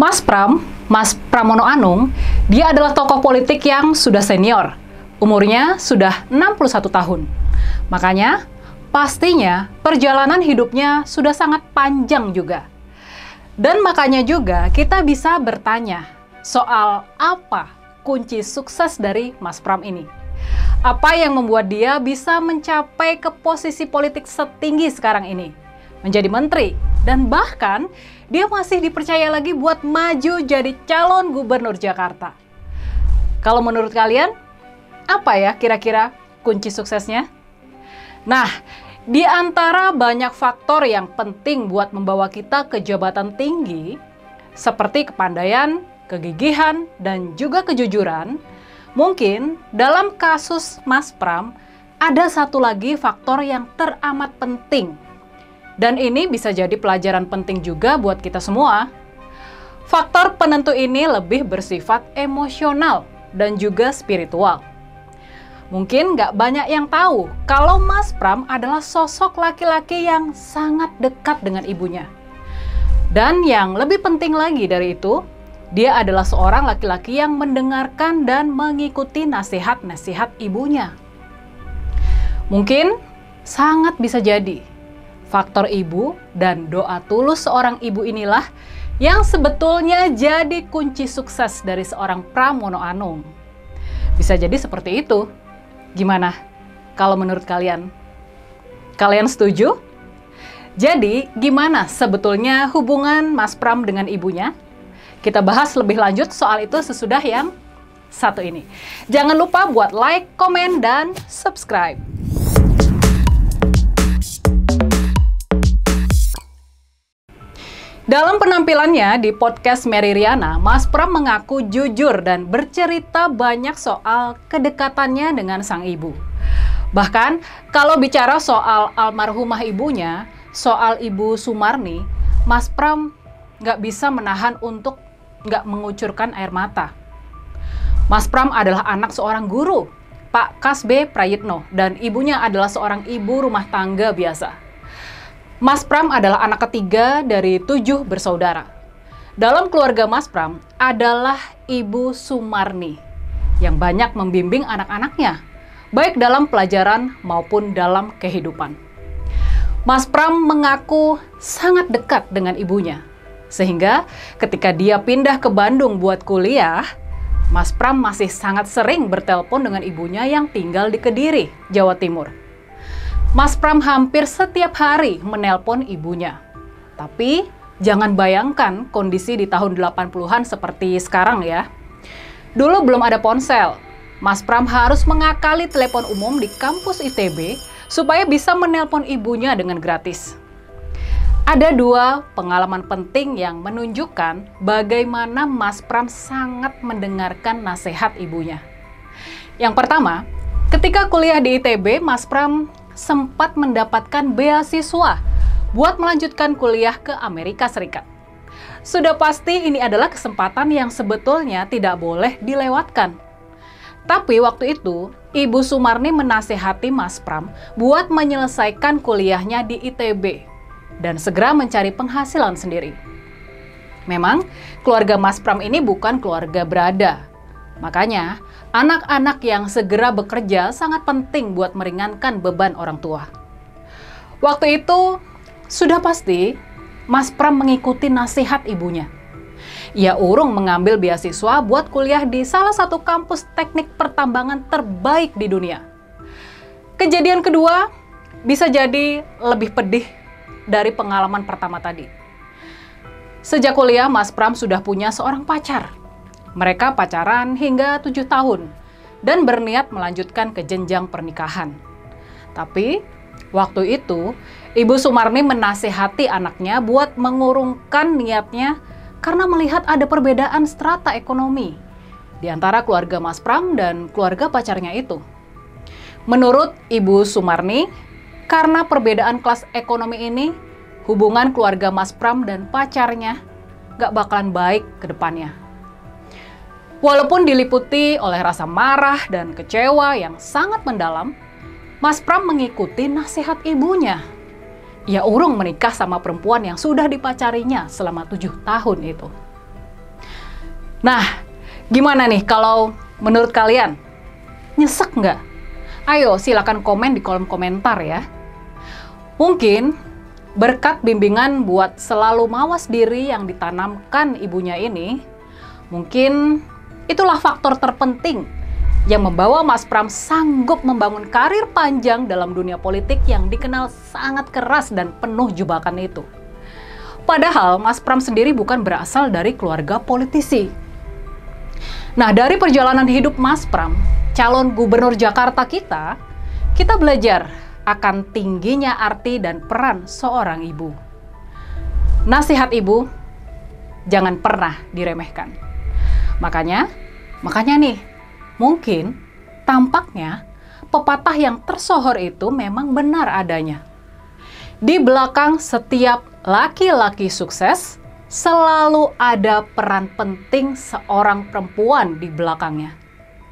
Mas Pramono Anung, dia adalah tokoh politik yang sudah senior. Umurnya sudah 61 tahun. Makanya, pastinya perjalanan hidupnya sudah sangat panjang juga. Dan makanya juga kita bisa bertanya soal apa kunci sukses dari Mas Pram ini. Apa yang membuat dia bisa mencapai ke posisi politik setinggi sekarang ini? Menjadi menteri, dan bahkan dia masih dipercaya lagi buat maju jadi calon gubernur Jakarta. Kalau menurut kalian, apa ya kira-kira kunci suksesnya? Nah, di antara banyak faktor yang penting buat membawa kita ke jabatan tinggi, seperti kepandaian, kegigihan, dan juga kejujuran, mungkin dalam kasus Mas Pram, ada satu lagi faktor yang teramat penting. Dan ini bisa jadi pelajaran penting juga buat kita semua. Faktor penentu ini lebih bersifat emosional dan juga spiritual. Mungkin nggak banyak yang tahu kalau Mas Pram adalah sosok laki-laki yang sangat dekat dengan ibunya. Dan yang lebih penting lagi dari itu, dia adalah seorang laki-laki yang mendengarkan dan mengikuti nasihat-nasihat ibunya. Mungkin sangat bisa jadi faktor ibu dan doa tulus seorang ibu inilah yang sebetulnya jadi kunci sukses dari seorang Pramono Anung. Bisa jadi seperti itu. Gimana kalau menurut kalian? Kalian setuju? Jadi, gimana sebetulnya hubungan Mas Pram dengan ibunya? Kita bahas lebih lanjut soal itu sesudah yang satu ini. Jangan lupa buat like, komen, dan subscribe. Dalam penampilannya di podcast Mary Riana, Mas Pram mengaku jujur dan bercerita banyak soal kedekatannya dengan sang ibu. Bahkan, kalau bicara soal almarhumah ibunya, soal Ibu Sumarni, Mas Pram nggak bisa menahan untuk nggak mengucurkan air mata. Mas Pram adalah anak seorang guru, Pak Kasbe Prayitno, dan ibunya adalah seorang ibu rumah tangga biasa. Mas Pram adalah anak ketiga dari 7 bersaudara. Dalam keluarga Mas Pram adalah Ibu Sumarni yang banyak membimbing anak-anaknya, baik dalam pelajaran maupun dalam kehidupan. Mas Pram mengaku sangat dekat dengan ibunya, sehingga ketika dia pindah ke Bandung buat kuliah, Mas Pram masih sangat sering bertelepon dengan ibunya yang tinggal di Kediri, Jawa Timur. Mas Pram hampir setiap hari menelpon ibunya. Tapi jangan bayangkan kondisi di tahun 80-an seperti sekarang ya. Dulu belum ada ponsel. Mas Pram harus mengakali telepon umum di kampus ITB supaya bisa menelpon ibunya dengan gratis. Ada 2 pengalaman penting yang menunjukkan bagaimana Mas Pram sangat mendengarkan nasihat ibunya. Yang pertama, ketika kuliah di ITB, Mas Pram sempat mendapatkan beasiswa buat melanjutkan kuliah ke Amerika Serikat. Sudah pasti ini adalah kesempatan yang sebetulnya tidak boleh dilewatkan. Tapi waktu itu, Ibu Sumarni menasihati Mas Pram buat menyelesaikan kuliahnya di ITB dan segera mencari penghasilan sendiri. Memang, keluarga Mas Pram ini bukan keluarga berada. Makanya, anak-anak yang segera bekerja sangat penting buat meringankan beban orang tua. Waktu itu, sudah pasti Mas Pram mengikuti nasihat ibunya. Ia urung mengambil beasiswa buat kuliah di salah satu kampus teknik pertambangan terbaik di dunia. Kejadian kedua bisa jadi lebih pedih dari pengalaman pertama tadi. Sejak kuliah, Mas Pram sudah punya seorang pacar. Mereka pacaran hingga 7 tahun dan berniat melanjutkan ke jenjang pernikahan. Tapi waktu itu Ibu Sumarni menasihati anaknya buat mengurungkan niatnya karena melihat ada perbedaan strata ekonomi di antara keluarga Mas Pram dan keluarga pacarnya itu. Menurut Ibu Sumarni, karena perbedaan kelas ekonomi ini, hubungan keluarga Mas Pram dan pacarnya gak bakalan baik ke depannya. Walaupun diliputi oleh rasa marah dan kecewa yang sangat mendalam, Mas Pram mengikuti nasihat ibunya. Ia urung menikah sama perempuan yang sudah dipacarinya selama 7 tahun itu. Nah, gimana nih kalau menurut kalian? Nyesek nggak? Ayo silakan komen di kolom komentar ya. Mungkin berkat bimbingan buat selalu mawas diri yang ditanamkan ibunya ini, mungkin itulah faktor terpenting yang membawa Mas Pram sanggup membangun karir panjang dalam dunia politik yang dikenal sangat keras dan penuh jebakan itu. Padahal Mas Pram sendiri bukan berasal dari keluarga politisi. Nah, dari perjalanan hidup Mas Pram, calon gubernur Jakarta kita belajar akan tingginya arti dan peran seorang ibu. Nasihat ibu, jangan pernah diremehkan. Makanya nih, mungkin tampaknya pepatah yang tersohor itu memang benar adanya. Di belakang setiap laki-laki sukses, selalu ada peran penting seorang perempuan di belakangnya,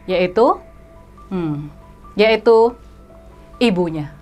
yaitu ibunya.